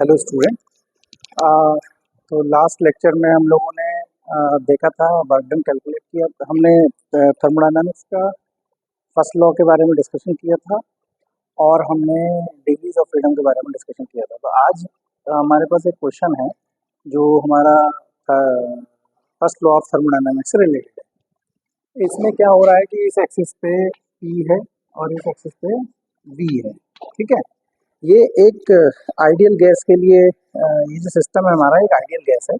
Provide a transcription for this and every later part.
Hello student. तो last lecture में हम लोगों ने देखा था वर्क डन कैलकुलेट किया। हमने थर्मोडायनामिक्स का फर्स्ट लॉ के बारे में डिस्कशन किया था और हमने डिग्रीज ऑफ फ्रीडम के बारे में डिस्कशन किया था। तो आज हमारे पास एक क्वेश्चन है जो हमारा फर्स्ट लॉ ऑफ थर्मोडायनामिक्स से रिलेटेड है। इसमें क्या हो रहा है कि इस एक्सिस पे P है और इस एक्सिस पे V है। ठीक है, ये एक आइडियल गैस के लिए ये जो सिस्टम है हमारा एक आइडियल गैस है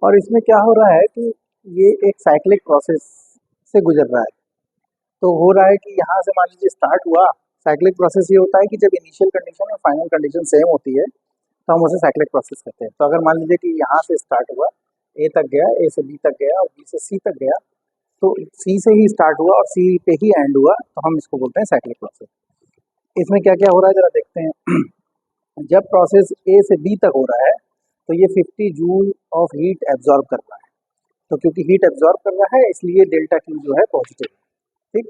और इसमें क्या हो रहा है कि ये एक साइक्लिक प्रोसेस से गुजर रहा है। तो हो रहा है कि यहाँ से मान लीजिए स्टार्ट हुआ। साइक्लिक प्रोसेस ये होता है कि जब इनिशियल कंडीशन और फाइनल कंडीशन सेम होती है तो हम उसे साइक्लिक प्रोसेस कहते हैं। तो अगर मान लीजिए कि यहाँ से स्टार्ट हुआ, ए तक गया, ए से बी तक गया और बी से सी तक गया, तो सी से ही स्टार्ट हुआ और सी पे ही एंड हुआ, तो हम इसको बोलते हैं साइक्लिक प्रोसेस। इसमें क्या क्या हो रहा है जरा देखते हैं। जब प्रोसेस ए से बी तक हो रहा है तो ये 50 जूल ऑफ हीट एब्जॉर्ब कर रहा है। तो क्योंकि हीट एब्जॉर्ब कर रहा है इसलिए डेल्टा क्यू जो है पॉजिटिव है। ठीक,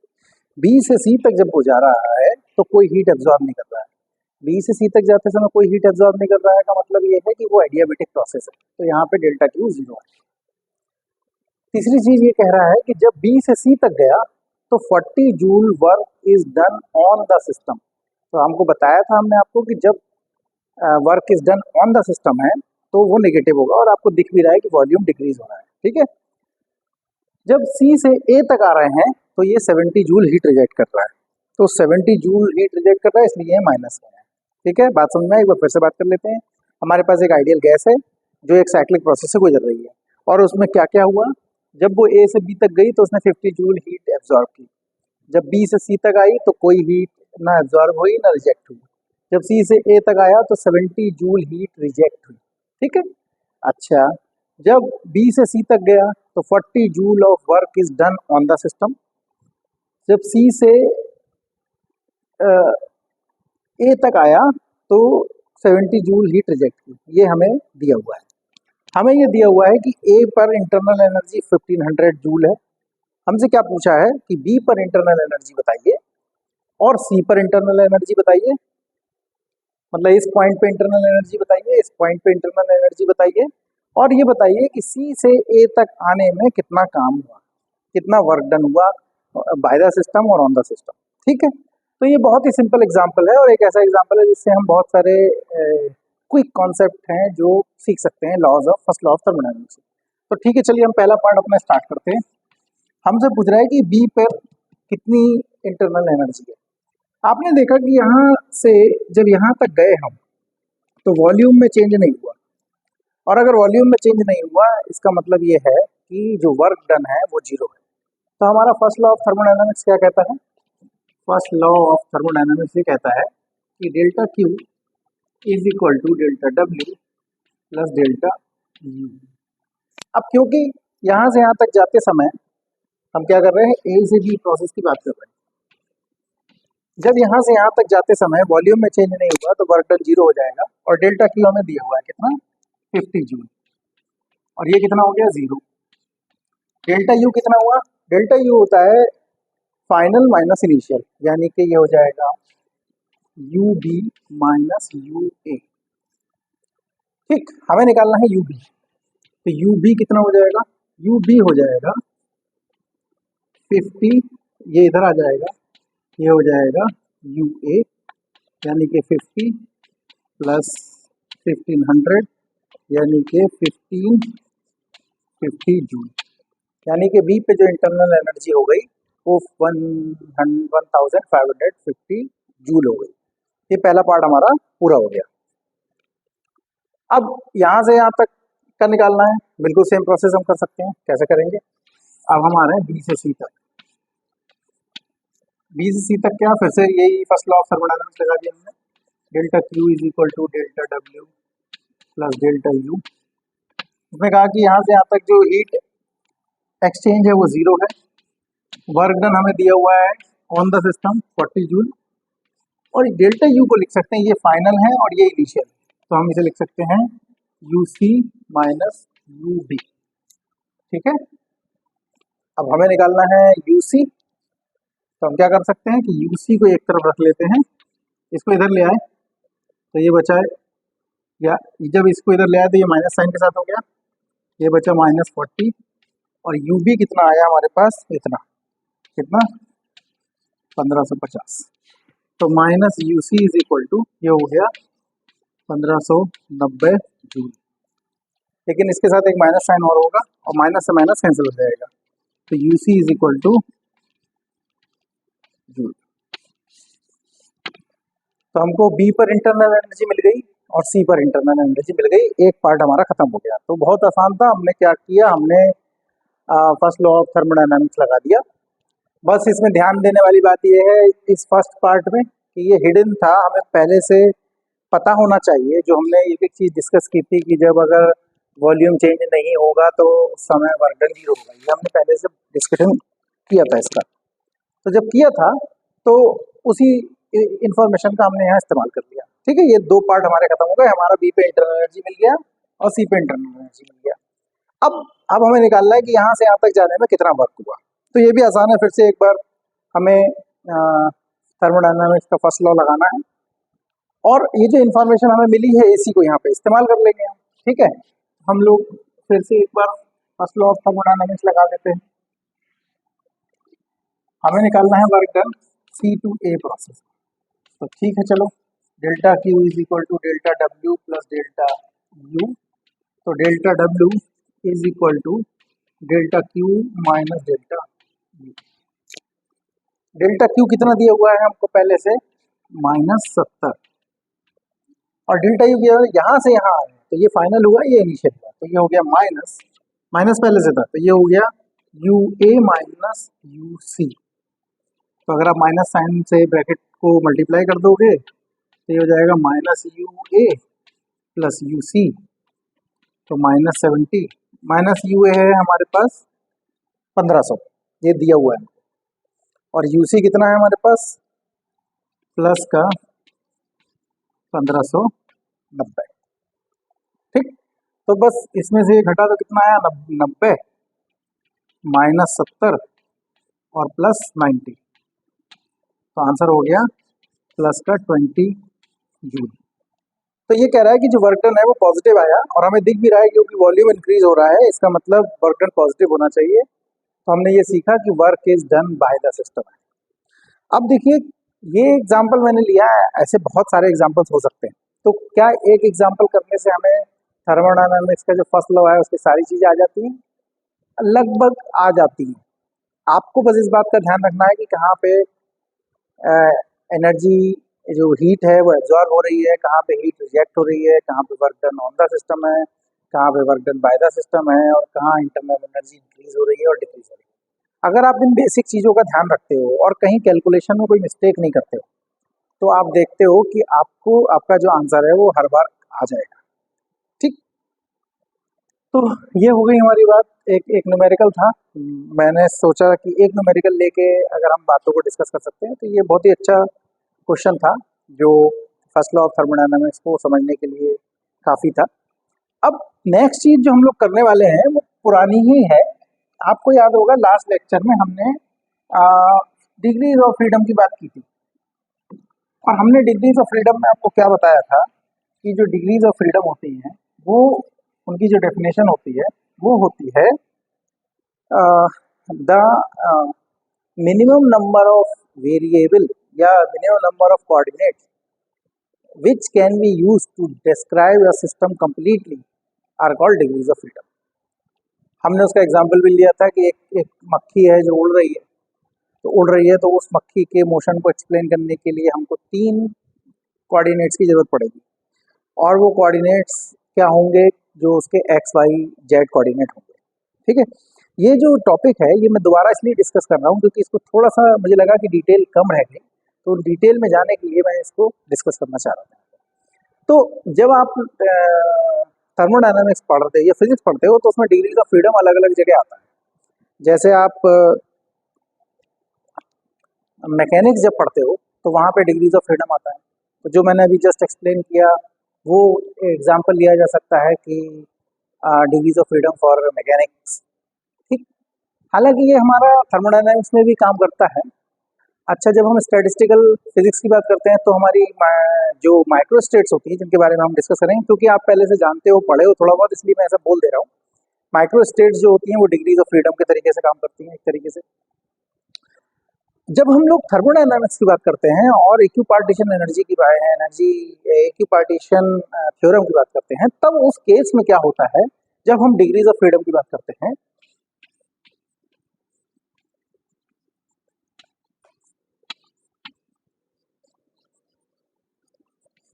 बी से सी तक जब वो जा रहा है तो कोई हीट एब्जॉर्ब नहीं कर रहा है। बी से सी तक जाते समय कोई हीट एब्जॉर्ब नहीं कर रहा है का मतलब ये है कि वो एडियाबेटिक प्रोसेस है, तो यहाँ पे डेल्टा क्यू जीरो है। तीसरी चीज ये कह रहा है कि जब बी से सी तक गया तो 40 joule work is done on the system. तो हमको बताया था हमने आपको कि जब work is done on the system है तो वो नेगेटिव होगा और आपको दिख भी रहा है कि वॉल्यूम डिक्रीज हो रहा है। ठीक है, जब सी से ए तक आ रहे हैं तो ये 70 जूल हीट रिजेक्ट कर रहा है। तो 70 जूल हीट रिजेक्ट कर रहा है इसलिए ये माइनस में है। ठीक है, बात समझ में आई? एक बार फिर से बात कर लेते हैं। हमारे पास एक आइडियल गैस है जो एक साइक्लिक प्रोसेस से गुजर रही है और उसमें क्या क्या हुआ। जब वो ए से बी तक गई तो उसने 50 जूल हीट एब्जॉर्ब की। जब बी से सी तक आई तो कोई हीट ना एब्जॉर्ब हुई ना रिजेक्ट हुई। जब सी से ए तक आया तो 70 जूल हीट रिजेक्ट हुई। ठीक है, अच्छा, जब बी से सी तक गया तो 40 joule of work is done on the system. जब सी से ए तक आया तो 70 जूल हीट रिजेक्ट की। ये हमें दिया हुआ है। हमें ये दिया हुआ है कि ए पर इंटरनल एनर्जी 1500 जूल है। हमसे क्या पूछा है कि बी पर इंटरनल एनर्जी बताइए और सी पर इंटरनल एनर्जी बताइए। मतलब इस पॉइंट पे इंटरनल एनर्जी बताइए, इस पॉइंट पे इंटरनल एनर्जी बताइए और ये बताइए कि सी से ए तक आने में कितना काम हुआ, कितना वर्क डन हुआ बाय द सिस्टम और ऑन द सिस्टम। ठीक है, तो ये बहुत ही सिंपल एग्जांपल है और एक ऐसा एग्जांपल है जिससे हम बहुत सारे क्विक कॉन्सेप्ट हैं जो सीख सकते हैं laws of first law of thermodynamics. तो ठीक है, चलिए हम पहला पार्ट अपना स्टार्ट करते हैं। हमसे पूछ रहा है कि बी पर कितनी इंटरनल एनर्जी है। आपने देखा कि यहाँ से जब यहाँ तक गए हम तो वॉल्यूम में चेंज नहीं हुआ और अगर वॉल्यूम में चेंज नहीं हुआ इसका मतलब ये है कि जो वर्क डन है वो जीरो है। तो हमारा फर्स्ट लॉ ऑफ थर्मोडायनामिक्स क्या कहता है? फर्स्ट लॉ ऑफ थर्मोडायनामिक्स ये कहता है कि delta Q is equal to delta W plus delta U. अब क्योंकि यहाँ से यहाँ तक जाते समय हम क्या कर रहे हैं, ए से बी प्रोसेस की बात कर रहे हैं। जब यहाँ से यहाँ तक जाते समय वॉल्यूम में चेंज नहीं हुआ तो वर्क डन जीरो हो जाएगा और डेल्टा क्यू हमें दिया हुआ है कितना, 50 जूल, और ये कितना हो गया, जीरो। डेल्टा यू कितना हुआ? डेल्टा यू होता है फाइनल माइनस इनिशियल, यानी कि ये हो जाएगा यू बी माइनस यू ए। ठीक, हमें निकालना है यू बी। तो यू बी कितना हो जाएगा? यू बी हो जाएगा 50, ये इधर आ जाएगा, ये हो जाएगा यू ए, यानी कि 50 प्लस 1500 यानी कि 1550 जूल। यानी कि बी पे जो इंटरनल एनर्जी हो गई वो 1550 जूल हो गई। ये पहला पार्ट हमारा पूरा हो गया। अब यहाँ से यहाँ तक का निकालना है, बिल्कुल सेम प्रोसेस हम कर सकते हैं। कैसे करेंगे? अब हम आ रहे हैं बी से सी तक। बी से सी तक क्या, फिर से यही फर्स्ट लॉ ऑफ थर्मोडायनामिक्स लगा दिया हमने। Delta Q is equal to delta W plus delta U. उसने कहा कि यहाँ से यहाँ तक जो हीट एक्सचेंज है वो जीरो है। वर्क डन हमें दिया हुआ है ऑन द सिस्टम 40 जूल और डेल्टा यू को लिख सकते हैं, ये फाइनल है और ये इनिशियल, तो हम इसे लिख सकते हैं U C minus U B. ठीक है, अब हमें निकालना है यू सी। तो हम क्या कर सकते हैं कि यू सी को एक तरफ रख लेते हैं, इसको इधर ले आए तो ये बचा है या जब इसको इधर ले आया तो ये माइनस साइन के साथ हो गया, ये बचा -40 और यू भी कितना आया हमारे पास, इतना, कितना 1550। तो minus U C is equal to ये हो गया 1590 जूल। लेकिन इसके साथ एक माइनस साइन और होगा और माइनस से माइनस कैंसिल हो जाएगा, तो U C is equal to joule. तो हमको बी पर इंटरनल एनर्जी मिल गई और सी पर इंटरनल एनर्जी मिल गई, एक पार्ट हमारा खत्म हो गया। तो बहुत आसान था, हमने क्या किया, हमने फर्स्ट लॉ ऑफ थर्मोडायनामिक्स लगा दिया। बस इसमें ध्यान देने वाली बात यह है इस फर्स्ट पार्ट में कि ये हिडन था, हमें पहले से पता होना चाहिए। जो हमने एक एक चीज़ डिस्कस की थी कि जब अगर वॉल्यूम चेंज नहीं होगा तो उस समय वर्क डन 0 होगा, ये हमने पहले से डिस्कशन किया था इसका। तो जब किया था तो उसी इंफॉर्मेशन का हमने यहाँ इस्तेमाल कर लिया। ठीक है, ये दो पार्ट हमारे खत्म हो गए, हमारा बी पे इंटरनल एनर्जी मिल गया और सी पे इंटरनल एनर्जी मिल गया। अब हमें निकालना है कि यहाँ से यहाँ तक जाने में कितना वर्क हुआ। तो ये भी आसान है, फिर से एक बार हमें थर्मोडायनामिक्स का फर्स्ट लॉ लगाना है और ये जो इन्फॉर्मेशन हमें मिली है इसी को यहाँ पे इस्तेमाल कर लेंगे हम। ठीक है, हम लोग फिर से एक बार फर्स्ट लॉ ऑफ थर्मोडायनामिक्स लगा देते हैं। हमें निकालना है work done C to A process. तो ठीक है, चलो, delta Q is equal to delta W plus delta U. तो delta W is equal to delta Q minus delta U. Delta Q कितना दिया हुआ है हमको पहले से, -70, और डेल्टा यू यहाँ से यहाँ आया, तो ये फाइनल हुआ, ये इनिशियल हुआ, तो ये हो गया माइनस, माइनस पहले से था, तो ये हो गया U A minus U C. तो अगर आप माइनस साइन से ब्रैकेट को मल्टीप्लाई कर दोगे तो ये हो जाएगा minus U A plus U C, तो -70, माइनस यू ए है हमारे पास 1500, ये दिया हुआ है, और यू सी कितना है हमारे पास, प्लस का 1590। ठीक, तो बस इसमें से घटा तो कितना आया, 90 -70 और प्लस 90, तो आंसर हो गया प्लस का 20 जूल। तो ये कह रहा है कि जो वर्क डन है वो पॉजिटिव आया और हमें दिख भी रहा है क्योंकि वॉल्यूम इंक्रीज हो रहा है, इसका मतलब वर्क डन पॉजिटिव होना चाहिए। तो हमने ये सीखा कि work is done by the system. अब देखिए, ये एग्जाम्पल मैंने लिया है, ऐसे बहुत सारे एग्जाम्पल्स हो सकते हैं। तो क्या एक एग्जाम्पल करने से हमें थर्मोडायनामिक्स का जो फर्स्ट लॉ है उसकी सारी चीज़ें आ जाती हैं? लगभग आ जाती हैं। आपको बस इस बात का ध्यान रखना है कि कहाँ पे एनर्जी जो हीट है वो एब्जॉर्ब हो रही है, कहाँ पे हीट रिजेक्ट हो रही है, कहाँ पे work done on the system है, कहाँ पे work done by the system है, और कहाँ इंटरनल एनर्जी इंक्रीज हो रही है और डिक्रीज हो रही है। अगर आप इन बेसिक चीज़ों का ध्यान रखते हो और कहीं कैलकुलेशन में कोई मिस्टेक नहीं करते हो तो आप देखते हो कि आपको आपका जो आंसर है वो हर बार आ जाएगा। ठीक, तो ये हो गई हमारी बात, एक न्यूमेरिकल था। मैंने सोचा कि एक न्यूमेरिकल लेके अगर हम बातों को डिस्कस कर सकते हैं तो ये बहुत ही अच्छा क्वेश्चन था जो फर्स्ट लॉ ऑफ थर्मोडायनामिक्स को समझने के लिए काफ़ी था। अब नेक्स्ट चीज़ जो हम लोग करने वाले हैं वो पुरानी ही है। आपको याद होगा लास्ट लेक्चर में हमने डिग्रीज ऑफ फ्रीडम की बात की थी और हमने डिग्रीज ऑफ फ्रीडम में आपको क्या बताया था कि जो डिग्रीज ऑफ फ्रीडम होती हैं वो उनकी जो डेफिनेशन होती है वो होती है the minimum number of variable या minimum number of coordinates which can be used to describe a system completely are called degrees of freedom। हमने उसका एग्जाम्पल भी लिया था कि एक मक्खी है जो उड़ रही है, तो उड़ रही है तो उस मक्खी के मोशन को एक्सप्लेन करने के लिए हमको 3 कोऑर्डिनेट्स की ज़रूरत पड़ेगी और वो कोऑर्डिनेट्स क्या होंगे, जो उसके एक्स वाई जेड कोऑर्डिनेट होंगे। ठीक है, ये जो टॉपिक है ये मैं दोबारा इसलिए डिस्कस कर रहा हूँ क्योंकि इसको थोड़ा सा मुझे लगा कि डिटेल कम रह गई, तो डिटेल में जाने के लिए मैं इसको डिस्कस करना चाह रहा था। तो जब आप थर्मोडायनामिक्स पढ़ते हो या फिजिक्स पढ़ते हो तो उसमें डिग्रीज ऑफ फ्रीडम अलग अलग जगह आता है। जैसे आप मैकेनिक्स जब पढ़ते हो तो वहाँ पे डिग्रीज ऑफ फ्रीडम आता है। तो जो मैंने अभी जस्ट एक्सप्लेन किया वो एग्जांपल लिया जा सकता है कि degrees of freedom for mechanics. ठीक, हालांकि ये हमारा थर्मोडायनामिक्स में भी काम करता है। अच्छा, जब हम स्टैटिस्टिकल फिजिक्स की बात करते हैं तो हमारी जो माइक्रो स्टेट्स होती हैं जिनके बारे में हम डिस्कस करेंगे, क्योंकि आप पहले से जानते हो, पढ़े हो थोड़ा बहुत, इसलिए मैं ऐसा बोल दे रहा हूँ। माइक्रो स्टेट्स जो होती हैं वो डिग्रीज ऑफ फ्रीडम के तरीके से काम करती हैं, एक तरीके से। जब हम लोग थर्मोडायनामिक्स की बात करते हैं और इक्विपार्टीशन एनर्जी की एनर्जी इक्विपार्टीशन थ्योरम की बात करते हैं, तब उस केस में क्या होता है, जब हम डिग्रीज ऑफ फ्रीडम की बात करते हैं,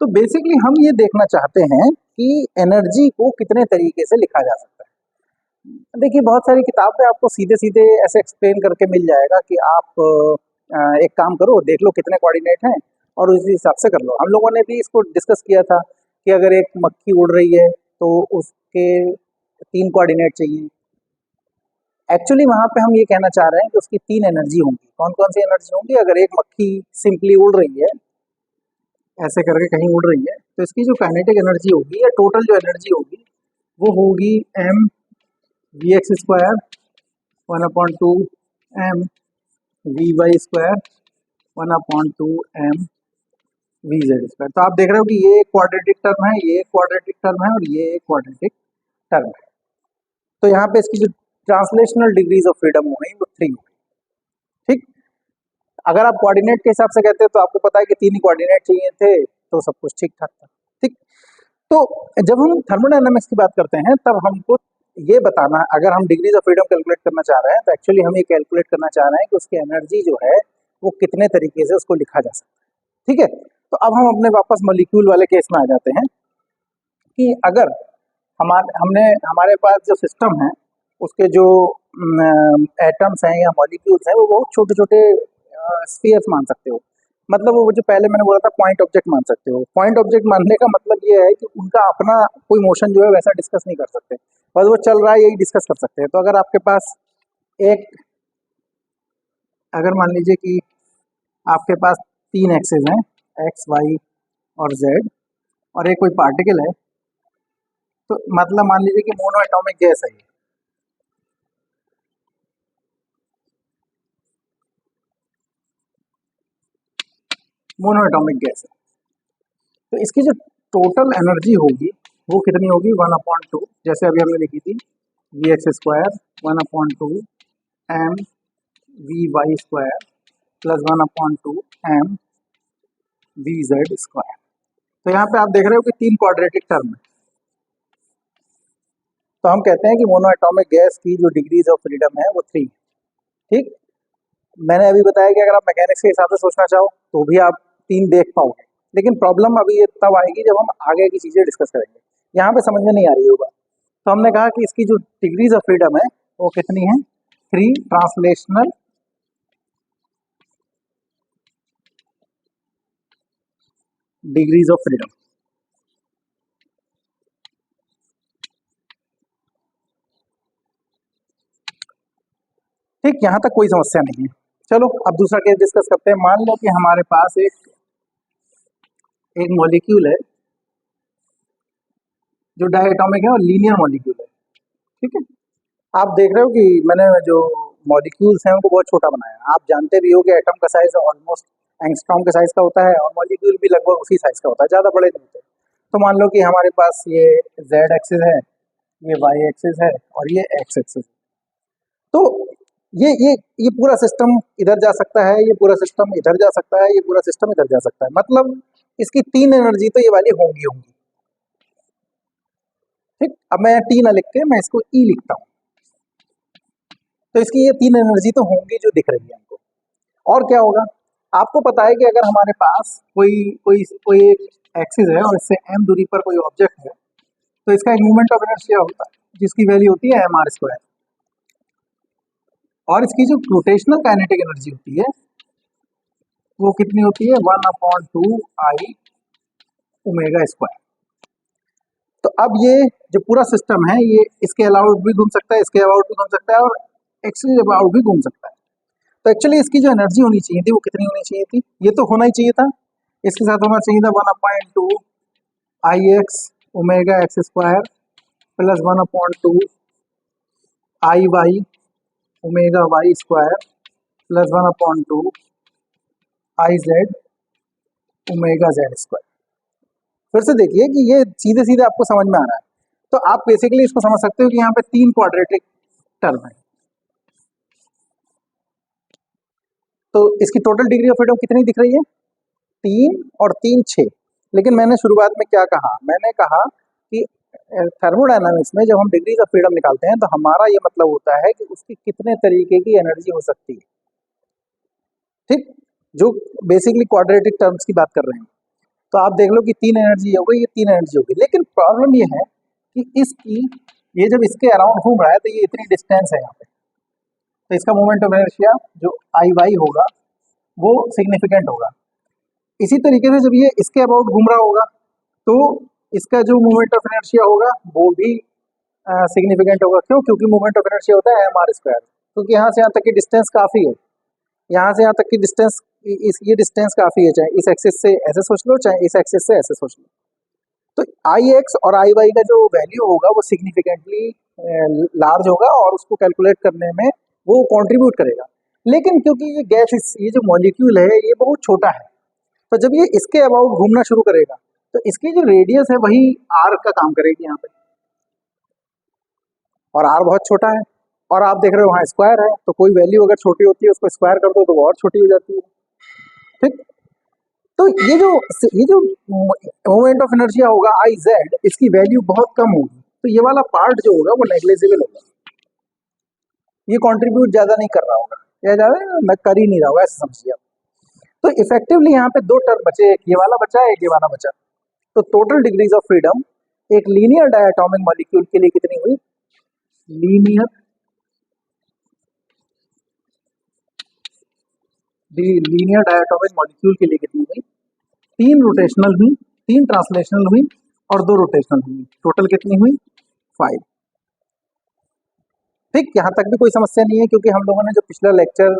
तो बेसिकली हम ये देखना चाहते हैं कि एनर्जी को कितने तरीके से लिखा जा सकता है। देखिए, बहुत सारी किताब पे आपको सीधे सीधे ऐसे एक्सप्लेन करके मिल जाएगा कि आप एक काम करो, देख लो कितने कोऑर्डिनेट हैं और उसी हिसाब से कर लो। हम लोगों ने भी इसको डिस्कस किया था कि अगर एक मक्खी उड़ रही है तो उसके 3 कोऑर्डिनेट चाहिए। एक्चुअली वहां पे हम ये कहना चाह रहे हैं कि उसकी 3 एनर्जी होंगी। कौन कौन सी एनर्जी होंगी? अगर एक मक्खी सिंपली उड़ रही है, ऐसे करके कहीं उड़ रही है, तो इसकी जो काइनेटिक एनर्जी होगी या टोटल जो एनर्जी होगी वो होगी m v x square 1/2 m v y square 1/2 m v z square. तो आप देख रहे हो कि ये एक क्वाड्रेटिक टर्म है, ये एक क्वाड्रेटिक टर्म है और ये एक क्वाड्रेटिक टर्म है। तो यहाँ पे इसकी जो ट्रांसलेशनल डिग्रीज ऑफ फ्रीडम हो गई वो 3 हो गई। ठीक, अगर आप कोऑर्डिनेट के हिसाब से कहते हैं तो आपको पता है कि 3 ही कोऑर्डिनेट चाहिए थे, तो सब कुछ ठीक ठाक था। ठीक, तो जब हम थर्मोडायनामिक्स की बात करते हैं तब हमको ये बताना, अगर हम डिग्रीज ऑफ फ्रीडम कैलकुलेट करना चाह रहे हैं तो एक्चुअली हम ये कैलकुलेट करना चाह रहे हैं कि उसकी एनर्जी जो है वो कितने तरीके से उसको लिखा जा सकता है। ठीक है, तो अब हम अपने वापस मॉलिक्यूल वाले केस में आ जाते हैं कि अगर हमारे पास जो सिस्टम है उसके जो एटम्स हैं या मॉलिक्यूल्स हैं वो बहुत छोटे छोटे स्फीयर्स मान सकते हो। मतलब वो जो पहले मैंने बोला था पॉइंट ऑब्जेक्ट मान सकते हो। पॉइंट ऑब्जेक्ट मानने का मतलब ये है कि उनका अपना कोई मोशन जो है वैसा डिस्कस नहीं कर सकते, बस वो चल रहा है यही डिस्कस कर सकते हैं। तो अगर आपके पास एक, अगर मान लीजिए कि आपके पास 3 एक्सेस हैं, एक्स वाई और जेड, और एक कोई पार्टिकल है, तो मतलब मान लीजिए कि मोनो एटॉमिक गैस है ये। मोनो एटॉमिक गैस है, तो इसकी जो टोटल एनर्जी होगी वो कितनी होगी? 1/2, जैसे अभी हमने लिखी थी, v x square 1/2 m v y square plus 1/2 m v z square. तो यहाँ पे आप देख रहे हो कि 3 क्वाड्रेटिक टर्म है। तो हम कहते हैं कि मोनो एटॉमिक गैस की जो डिग्रीज ऑफ फ्रीडम है वो 3 है। ठीक, मैंने अभी बताया कि अगर आप मैकेनिक्स के हिसाब से सोचना चाहो तो भी आप 3 देख पाओगे, लेकिन प्रॉब्लम अभी ये तब आएगी जब हम आगे की चीजें डिस्कस करेंगे। यहाँ पे समझ में नहीं आ रही होगा। तो हमने कहा कि इसकी जो डिग्रीज ऑफ फ्रीडम है वो कितनी है? 3 ट्रांसलेशनल डिग्रीज ऑफ फ्रीडम। ठीक, यहाँ तक कोई समस्या नहीं है। चलो अब दूसरा केस डिस्कस करते हैं। मान लो कि हमारे पास एक मॉलिक्यूल है जो डायटोमिक है और लीनियर मॉलिक्यूल है। ठीक है, आप देख रहे हो कि मैंने जो मॉलिक्यूल्स हैं उनको बहुत छोटा बनाया है। आप जानते भी हो कि एटम का साइज ऑलमोस्ट एंगस्ट्रॉम के साइज का होता है और मॉलिक्यूल भी लगभग उसी साइज का होता है, ज़्यादा बड़े नहीं होते। तो मान लो कि हमारे पास ये जेड एक्सिस है, ये वाई एक्सिस है और ये एक्स एक्सिस है। तो ये पूरा सिस्टम इधर जा सकता है, ये पूरा सिस्टम इधर जा सकता है, ये पूरा सिस्टम इधर जा सकता है। मतलब इसकी 3 एनर्जी तो ये वाली होंगी होंगी। ठीक, अब मैं टी ना लिख के मैं इसको ई लिखता हूँ। तो इसकी ये 3 एनर्जी तो होंगी जो दिख रही है हमको। और क्या होगा? आपको पता है कि अगर हमारे पास कोई कोई कोई एक एक्सिस है और इससे एम दूरी पर कोई ऑब्जेक्ट है, तो इसका एक मूवमेंट ऑफ इनर्शिया होता है जिसकी वैल्यू होती है एम आर स्क्वायर। और इसकी जो रोटेशनल काइनेटिक एनर्जी होती है वो कितनी होती है? 1/2 आई ओमेगा स्क्वायर। तो अब ये जो पूरा सिस्टम है ये इसके अलाउट भी घूम सकता है, इसके अलाउट भी घूम सकता है और एक्सिस अबाउट भी घूम सकता है। तो एक्चुअली इसकी जो एनर्जी होनी चाहिए थी वो कितनी होनी चाहिए थी? ये तो होना ही चाहिए था, इसके साथ होना चाहिए था 1/2 I X omega X square plus 1/2 I Y omega Y square plus 1/2 I Z omega Z square. फिर से देखिए कि ये सीधे सीधे आपको समझ में आ रहा है, तो आप बेसिकली इसको समझ सकते हो कि यहाँ पे 3 क्वाड्रेटिक टर्म है। तो इसकी टोटल डिग्री ऑफ फ्रीडम कितनी दिख रही है? 3 और 3 6। लेकिन मैंने शुरुआत में क्या कहा? मैंने कहा कि थर्मोडायनामिक्स में जब हम डिग्रीज ऑफ फ्रीडम निकालते हैं तो हमारा ये मतलब होता है कि उसकी कितने तरीके की एनर्जी हो सकती है, ठीक, जो बेसिकली क्वाड्रेटिक टर्म्स की बात कर रहे हैं। तो आप देख लो कि 3 एनर्जी हो गई, ये 3 एनर्जी हो गई, लेकिन प्रॉब्लम ये है कि इसकी, ये जब इसके अराउंड घूम रहा है तो ये इतनी डिस्टेंस है यहाँ पे, तो इसका मोमेंट ऑफ इनर्शिया जो आई वाई होगा वो सिग्निफिकेंट होगा। इसी तरीके से जब ये इसके अबाउट घूम रहा होगा तो इसका जो मोमेंट ऑफ इनर्शिया होगा वो भी सिग्निफिकेंट होगा। क्यों? क्योंकि मोमेंट ऑफ इनर्शिया होता है एम आर स्क्वायर, क्योंकि यहाँ से यहाँ तक की डिस्टेंस काफ़ी है, यहाँ से यहाँ तक की डिस्टेंस, ये डिस्टेंस काफ़ी है, चाहे इस एक्सिस से ऐसे सोच लो चाहे इस एक्सिस से ऐसे सोच लो। तो आई एक्स और आई वाई का जो वैल्यू होगा वो सिग्निफिकेंटली लार्ज होगा और उसको कैलकुलेट करने में वो कंट्रीब्यूट करेगा। लेकिन क्योंकि ये गैस, ये जो मॉलिक्यूल है ये बहुत छोटा है, तो जब ये इसके अबाउट घूमना शुरू करेगा तो इसकी जो रेडियस है वही आर का काम करेगी यहाँ पे, और आर बहुत छोटा है, और आप देख रहे हो वहाँ स्क्वायर है, तो कोई वैल्यू अगर छोटी होती है उसको स्क्वायर कर दो तो वो और छोटी हो जाती है, ठीक। तो ये जो मोमेंट ऑफ इनर्शिया होगा आई जेड, इसकी वैल्यू बहुत कम होगी, तो ये वाला पार्ट जो होगा वो नेग्लिजिबल होगा, ये कंट्रीब्यूट ज्यादा नहीं कर रहा होगा, या ज्यादा मैं कर ही नहीं रहा होगा, ऐसे समझिए आप। तो इफेक्टिवली यहाँ पे 2 टर्म बचे, एक ये वाला बचा एक ये वाला बचा। तो टोटल डिग्रीज ऑफ फ्रीडम एक लीनियर डायटोमिक मॉलिक्यूल के लिए कितनी हुई? लीनियर लीनियर डायटोमिक मॉलिक्यूल के लिए कितनी हुई? 3 रोटेशनल हुई, 3 ट्रांसलेशनल हुई और 2 रोटेशनल हुई, टोटल कितनी हुई? 5। ठीक, यहाँ तक भी कोई समस्या नहीं है, क्योंकि हम लोगों ने जो पिछला लेक्चर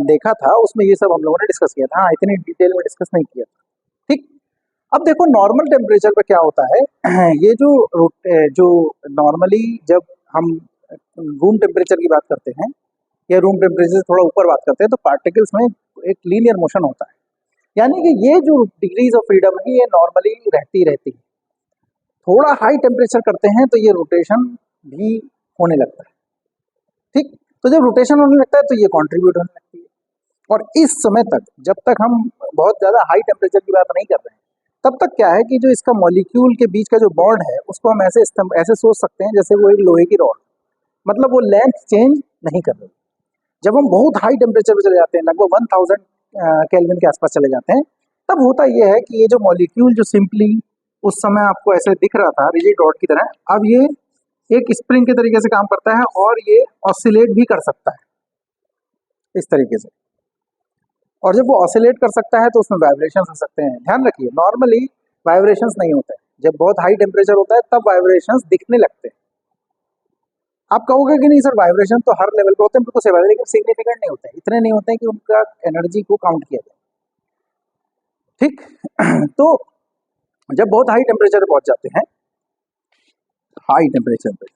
देखा था उसमें ये सब हम लोगों ने डिस्कस किया था। हाँ, इतनी डिटेल में डिस्कस नहीं किया था, ठीक। अब देखो नॉर्मल टेम्परेचर पे क्या होता है ये जो नॉर्मली जब हम रूम टेम्परेचर की बात करते हैं या रूम टेम्परेचर से थोड़ा ऊपर बात करते हैं तो पार्टिकल्स में एक लीनियर मोशन होता है, यानी कि ये जो डिग्रीज ऑफ फ्रीडम है ये नॉर्मली रहती रहती है। थोड़ा हाई टेम्परेचर करते हैं तो ये रोटेशन भी होने लगता है, ठीक। तो जब रोटेशन होने लगता है तो ये कॉन्ट्रीब्यूट होने लगती है, और इस समय तक जब तक हम बहुत ज़्यादा हाई टेम्परेचर की बात नहीं कर रहे हैं तब तक क्या है कि जो इसका मॉलिक्यूल के बीच का जो बॉन्ड है उसको हम ऐसे सोच सकते हैं जैसे वो एक लोहे की रॉड, मतलब वो लेंथ चेंज नहीं कर रही। जब हम बहुत हाई टेम्परेचर पे चले जाते हैं, लगभग 1000 केल्विन के आसपास चले जाते हैं, तब होता यह है कि ये जो मॉलिक्यूल जो सिंपली उस समय आपको ऐसे दिख रहा था रिजिड रॉड की तरह, अब ये एक स्प्रिंग के तरीके से काम करता है और ये ऑसिलेट भी कर सकता है इस तरीके से, और जब वो ऑसिलेट कर सकता है तो उसमें वाइब्रेशंस हो सकते हैं। ध्यान रखिए नॉर्मली वाइब्रेशंस नहीं होते हैं, जब बहुत हाई टेम्परेचर होता है तब वाइब्रेशंस दिखने लगते हैं। आप कहोगे कि नहीं सर वाइब्रेशन तो हर लेवल पे होते हैं, बिल्कुल सही बात है, लेकिन सिग्निफिकेंट नहीं होते हैं, इतने नहीं होते हैं कि उनका एनर्जी को काउंट किया जाए, ठीक। तो जब बहुत हाई टेम्परेचर पे पहुंच जाते हैं, हाई टेम्परेचर पे,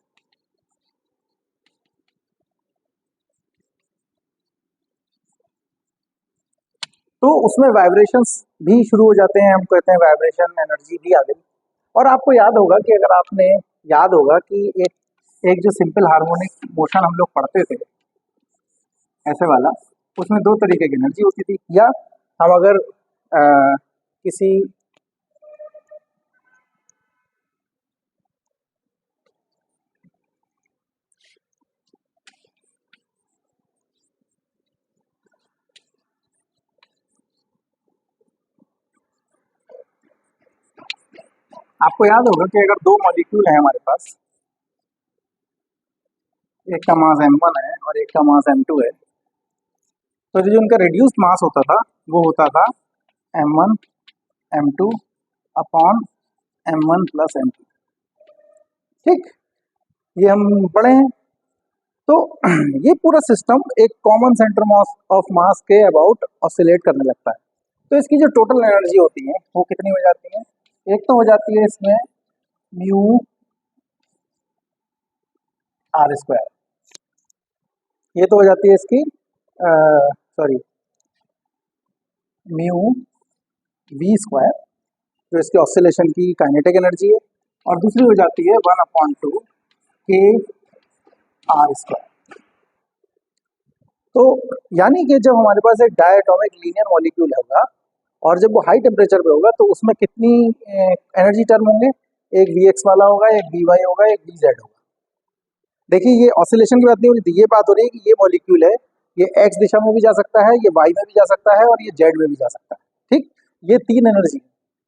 तो उसमें वाइब्रेशंस भी शुरू हो जाते हैं, हम कहते हैं वाइब्रेशन एनर्जी भी आ गई। और आपको याद होगा कि अगर आपने याद होगा कि एक एक जो सिंपल हार्मोनिक मोशन हम लोग पढ़ते थे ऐसे वाला, उसमें 2 तरीके की एनर्जी होती थी, या हम अगर किसी, आपको याद होगा कि अगर 2 मॉलिक्यूल है हमारे पास, एक का मास m1 है और एक का मास m2 है, तो जो उनका रिड्यूस्ड मास होता था वो होता था m1 m2 upon m1 plus m2, ठीक, ये हम पढ़े हैं। तो ये पूरा सिस्टम एक कॉमन सेंटर ऑफ मास के अबाउट ऑसिलेट करने लगता है, तो इसकी जो टोटल एनर्जी होती है वो कितनी हो जाती है? एक तो हो जाती है इसमें म्यू आर स्क्वायर, ये तो हो जाती है इसकी, सॉरी म्यू वी स्क्वायर, जो इसकी ऑसिलेशन की काइनेटिक एनर्जी है, और दूसरी हो जाती है 1/2 के आर स्क्वायर। तो यानी कि जब हमारे पास एक डायटोमिक लीनियर मॉलिक्यूल होगा और जब वो हाई टेम्परेचर पे होगा तो उसमें कितनी एनर्जी टर्म होंगे, एक वी एक्स वाला होगा, एक वी वाई होगा, एक वी जेड होगा। देखिए ये ऑसिलेशन की बात नहीं हो रही थी, ये बात हो रही है कि ये मॉलिक्यूल है, ये एक्स दिशा में भी जा सकता है, ये वाई में भी जा सकता है, और ये जेड में भी जा सकता है। ठीक, ये तीन एनर्जी,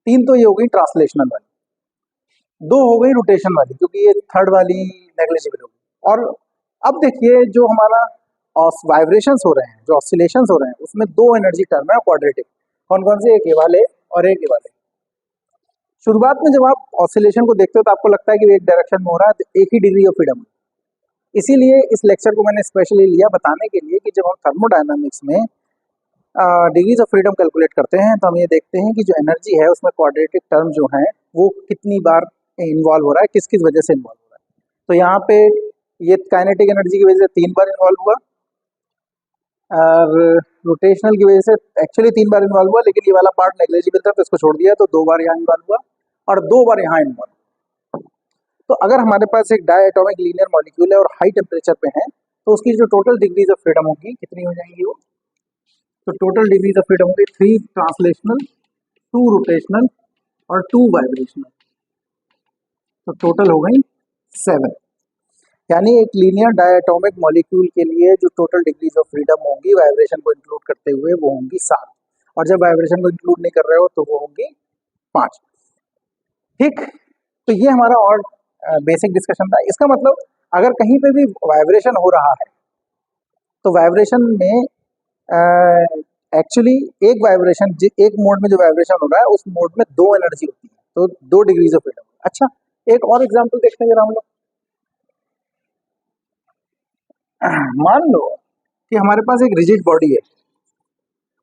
तीन तो ये हो गई ट्रांसलेशनल वाली, दो हो गई रोटेशन वाली, क्योंकि ये थर्ड वाली नेग्लिजिबल होगी। और अब देखिए जो हमारा वाइब्रेशंस हो रहे हैं, जो ऑसिलेशंस हो रहे हैं, उसमें दो एनर्जी टर्म है क्वाड्रेटिक। कौन कौन से? एक ये वाले और एक ये वाले। शुरुआत में जब आप ऑसिलेशन को देखते हो तो आपको लगता है कि एक डायरेक्शन में हो रहा है, तो एक ही डिग्री ऑफ फ्रीडम। इसीलिए इस लेक्चर को मैंने स्पेशली लिया बताने के लिए कि जब हम थर्मोडायनामिक्स में डिग्रीज ऑफ फ्रीडम कैलकुलेट करते हैं तो हम ये देखते हैं कि जो एनर्जी है उसमें क्वाड्रेटिक टर्म जो है वो कितनी बार इन्वॉल्व हो रहा है, किस किस वजह से इन्वॉल्व हो रहा है। तो यहाँ पे ये काइनेटिक एनर्जी की वजह से 3 बार इन्वॉल्व हुआ, और रोटेशनल की वजह से एक्चुअली 3 बार इन्वॉल्व हुआ, लेकिन ये वाला पार्ट नेग्लिजिबल था तो इसको छोड़ दिया, तो 2 बार यहाँ इन्वॉल्व हुआ और 2 बार यहाँ इन्वॉल्व। तो अगर हमारे पास एक डायटोमिक लीनियर मॉलिक्यूल है और हाई टेम्परेचर पे है तो उसकी जो टोटल डिग्रीज ऑफ फ्रीडम होगी कितनी हो जाएंगी वो? तो टोटल डिग्रीज ऑफ फ्रीडम होगी 3 ट्रांसलेशनल, 2 रोटेशनल और 2 वाइब्रेशनल, तो टोटल हो गई 7। यानी एक लीनियर डायटोमिक मॉलिक्यूल के लिए जो टोटल डिग्रीज ऑफ फ्रीडम होंगी वाइब्रेशन को इंक्लूड करते हुए वो होंगी 7, और जब वाइब्रेशन को इंक्लूड नहीं कर रहे हो तो वो होंगी 5। ठीक, तो ये हमारा और बेसिक डिस्कशन था। इसका मतलब अगर कहीं पे भी वाइब्रेशन हो रहा है तो वाइब्रेशन में एक्चुअली एक वाइब्रेशन, एक मोड में जो वाइब्रेशन हो रहा है उस मोड में 2 एनर्जी होती है, तो 2 डिग्रीज ऑफ फ्रीडम। अच्छा, एक और एग्जांपल देखते हैं जरा हम लोग। मान लो कि हमारे पास एक रिजिड बॉडी है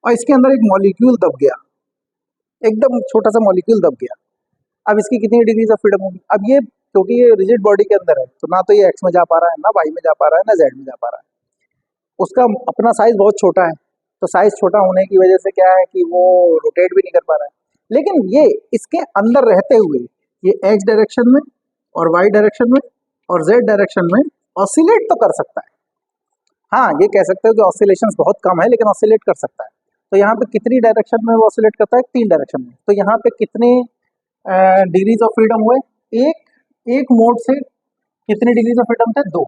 और इसके अंदर एक मॉलिक्यूल दब गया, एकदम छोटा सा मॉलिक्यूल दब गया। अब इसकी कितनी डिग्रीज ऑफ फ्रीडम होगी? अब ये क्योंकि ये रिजिड बॉडी के अंदर है तो ना तो ये एक्स में जा पा रहा है, ना वाई में जा पा रहा है, ना जेड में जा पा रहा है। उसका अपना साइज बहुत छोटा है, तो साइज छोटा होने की वजह से क्या है कि वो रोटेट भी नहीं कर पा रहा है। लेकिन ये इसके अंदर रहते हुए ये एक्स डायरेक्शन में और वाई डायरेक्शन में और जेड डायरेक्शन में ऑसिलेट तो कर सकता है। हाँ, ये कह सकते हो कि ऑसिलेशंस बहुत कम है लेकिन ऑसिलेट कर सकता है। तो यहाँ पे कितनी डायरेक्शन में वो ऑसिलेट करता है? 3 डायरेक्शन में। तो यहाँ पे कितने डिग्रीज ऑफ फ्रीडम हुए? एक मोड से कितने डिग्रीज ऑफ फ्रीडम थे? 2।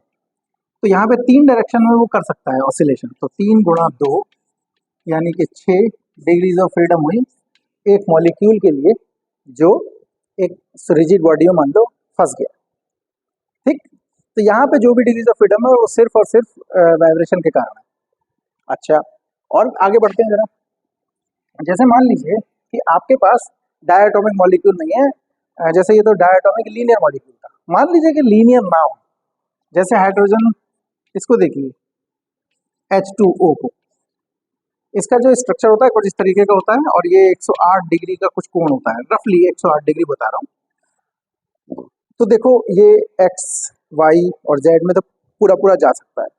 तो यहाँ पे 3 डायरेक्शन में वो कर सकता है ऑसिलेशन, तो 3 गुणा 2 यानी कि 6 डिग्रीज ऑफ फ्रीडम हुई एक मॉलिक्यूल के लिए जो एक रिजिड बॉडी में मान लो फंस गया। ठीक, तो यहाँ पे जो भी डिग्रीज ऑफ फ्रीडम है वो सिर्फ और सिर्फ वाइब्रेशन के कारण है। अच्छा, और आगे बढ़ते हैं जरा। जैसे मान लीजिए कि आपके पास डायटोमिक मॉलिक्यूल नहीं है, जैसे ये तो डायटोमिक लीनियर मॉलिक्यूल था। मान लीजिए कि लीनियर ना हो, जैसे हाइड्रोजन, इसको देखिए H2O को, इसका जो स्ट्रक्चर होता है कुछ इस तरीके का होता है और ये 108 डिग्री का कुछ कोण होता है, रफली 108 डिग्री बता रहा हूँ। तो देखो ये एक्स वाई और जेड में तो पूरा पूरा जा सकता है,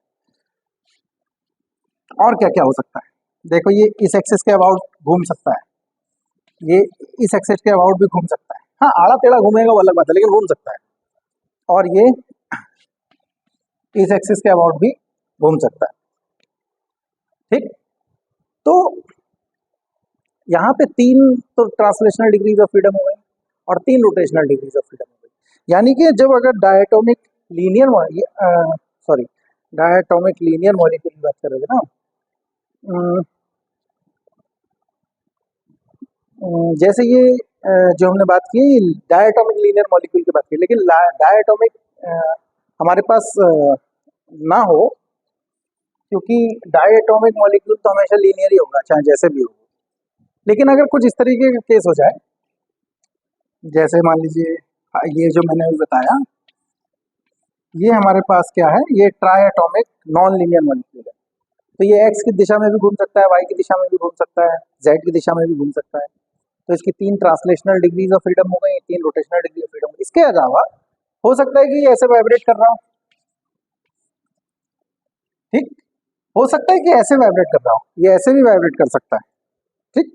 और क्या क्या हो सकता है? देखो ये इस एक्सिस के अबाउट घूम सकता है, ये इस एक्सिस के अबाउट भी घूम सकता है। हाँ, आड़ा टेढ़ा घूमेगा वो अलग बात है, लेकिन घूम सकता है। और ये इस एक्सिस के अबाउट भी घूम सकता है। ठीक, तो यहाँ पे 3 तो ट्रांसलेशनल डिग्रीज ऑफ फ्रीडम हो गई और 3 रोटेशनल डिग्रीज ऑफ फ्रीडम हो गई। यानी कि जब अगर डायटोमिक लीनियर मॉलिक्यूल की बात करोगे ना, जैसे ये जो हमने बात की डायटोमिक लीनियर मॉलिक्यूल की बात की, लेकिन डायटोमिक हमारे पास ना हो, क्योंकि डायटोमिक मॉलिक्यूल तो हमेशा लीनियर ही होगा चाहे जैसे भी हो। लेकिन अगर कुछ इस तरीके का केस हो जाए, जैसे मान लीजिए ये जो मैंने अभी बताया, ये हमारे पास क्या है, ये ट्राइएटोमिक नॉन लीनियर मॉलिक्यूल है। तो ये एक्स की दिशा में भी घूम सकता है, वाई की दिशा में भी घूम सकता है, जेड की दिशा में भी घूम सकता है। तो इसकी 3 ट्रांसलेशनल डिग्रीज ऑफ फ्रीडम हो गई, 3 रोटेशनल डिग्री ऑफ फ्रीडम। इसके अलावा हो सकता है कि ये ऐसे वाइब्रेट कर रहा हो। ठीक, हो सकता है कि ऐसे वाइब्रेट कर रहा हो, ये ऐसे भी वाइब्रेट कर सकता है। ठीक,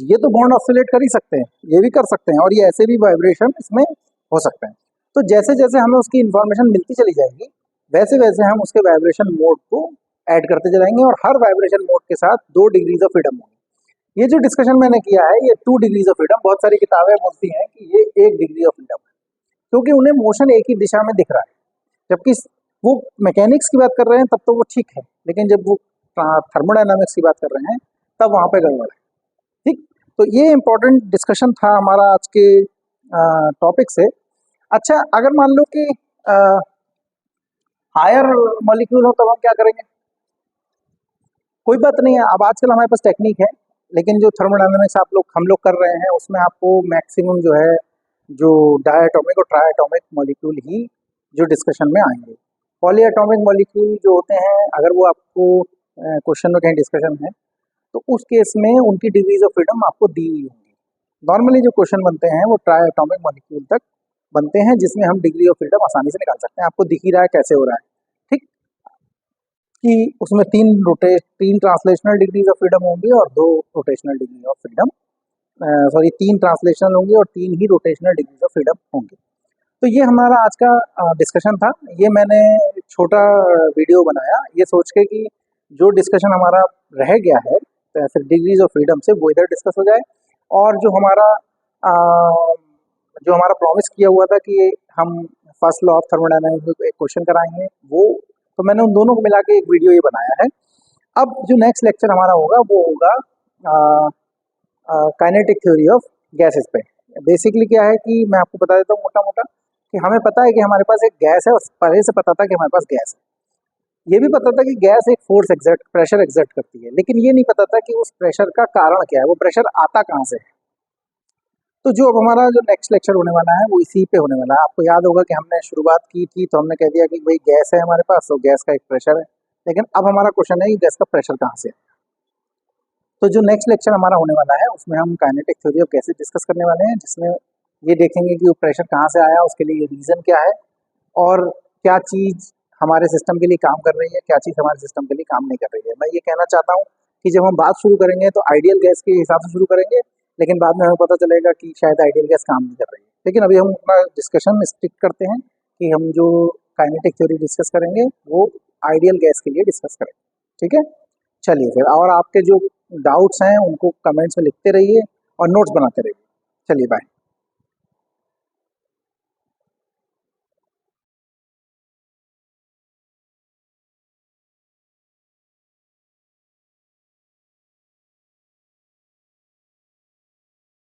ये तो बॉन्ड ऑसिलेट कर ही सकते हैं, ये भी कर सकते हैं, और ये ऐसे भी वाइब्रेशन इसमें हो सकते हैं। तो जैसे जैसे हमें उसकी इन्फॉर्मेशन मिलती चली जाएगी, वैसे वैसे हम उसके वाइब्रेशन मोड को ऐड करते जाएंगे, और हर वाइब्रेशन मोड के साथ 2 डिग्रीज ऑफ फ्रीडम होंगे। ये जो डिस्कशन मैंने किया है, ये 2 डिग्रीज ऑफ फ्रीडम, बहुत सारी किताबें बोलती हैं कि ये 1 डिग्री ऑफ फ्रीडम है, क्योंकि उन्हें मोशन एक ही दिशा में दिख रहा है। जबकि वो मैकेनिक्स की बात कर रहे हैं तब तो वो ठीक है, लेकिन जब वो थर्मोडायनामिक्स की बात कर रहे हैं तब वहां पे गड़बड़ है। ठीक, तो ये इंपॉर्टेंट डिस्कशन था हमारा आज के टॉपिक से। अच्छा, अगर मान लो कि हायर मॉलिक्यूल हो तब हम क्या करेंगे? कोई बात नहीं है, अब आजकल हमारे पास टेक्निक है, लेकिन जो थर्मोडायनामिक्स हम लोग कर रहे हैं उसमें आपको मैक्सिमम जो है जो डायटोमिक और ट्राइएटोमिक मॉलिक्यूल ही जो डिस्कशन में आएंगे। पॉलीएटॉमिक मॉलिक्यूल जो होते हैं, अगर वो आपको क्वेश्चन में कहीं डिस्कशन है तो उस केस में उनकी डिग्रीज ऑफ फ्रीडम आपको दी हुई होंगी। नॉर्मली जो क्वेश्चन बनते हैं वो ट्राइएटॉमिक मॉलिक्यूल तक बनते हैं, जिसमें हम डिग्री ऑफ फ्रीडम आसानी से निकाल सकते हैं। आपको दिख ही रहा है कैसे हो रहा है, ठीक, कि उसमें तीन ट्रांसलेशनल डिग्रीज ऑफ फ्रीडम होंगी और 2 rotational degree of freedom, sorry 3 translational होंगी और 3 ही रोटेशनल डिग्रीज ऑफ फ्रीडम होंगी। तो ये हमारा आज का डिस्कशन था। ये मैंने एक छोटा वीडियो बनाया ये सोच के कि जो डिस्कशन हमारा रह गया है तो फिर डिग्रीज ऑफ फ्रीडम से वो इधर डिस्कस हो जाए, और जो हमारा प्रॉमिस किया हुआ था कि हम फर्स्ट लॉ ऑफ थर्मोडायनामिक्स में एक क्वेश्चन कराएंगे, वो तो मैंने उन दोनों को मिला के एक वीडियो ये बनाया है। अब जो नेक्स्ट लेक्चर हमारा होगा वो होगा काइनेटिक थ्योरी ऑफ गैसेस पे। बेसिकली क्या है कि मैं आपको बता देता हूँ मोटा मोटा कि हमें पता है कि हमारे पास एक गैस है, और पहले से पता था कि हमारे पास गैस है। ये भी पता था कि गैस एक फोर्स एग्जर्ट प्रेशर एग्जर्ट करती है, लेकिन ये नहीं पता था कि उस प्रेशर का कारण क्या है, वो प्रेशर आता कहाँ से है। तो जो अब हमारा जो नेक्स्ट लेक्चर होने वाला है वो इसी पे होने वाला है। आपको याद होगा कि हमने शुरुआत की थी तो हमने कह दिया कि भाई गैस है हमारे पास, तो गैस का एक प्रेशर है, लेकिन अब हमारा क्वेश्चन है कि गैस का प्रेशर कहाँ से है। तो जो नेक्स्ट लेक्चर हमारा होने वाला है उसमें हम kinetic theory of gases discuss करने वाले हैं, जिसमें ये देखेंगे कि वो प्रेशर कहाँ से आया, उसके लिए रीज़न क्या है, और क्या चीज़ हमारे सिस्टम के लिए काम कर रही है, क्या चीज़ हमारे सिस्टम के लिए काम नहीं कर रही है। मैं ये कहना चाहता हूँ कि जब हम बात शुरू करेंगे तो आइडियल गैस के हिसाब से शुरू करेंगे, लेकिन बाद में हमें पता चलेगा कि शायद आइडियल गैस काम नहीं कर रही है। लेकिन अभी हम अपना डिस्कशन स्टिक करते हैं कि हम जो काइनेटिक थ्योरी डिस्कस करेंगे वो आइडियल गैस के लिए डिस्कस करेंगे। ठीक है, चलिए फिर, और आपके जो डाउट्स हैं उनको कमेंट्स में लिखते रहिए और नोट्स बनाते रहिए। चलिए बाय।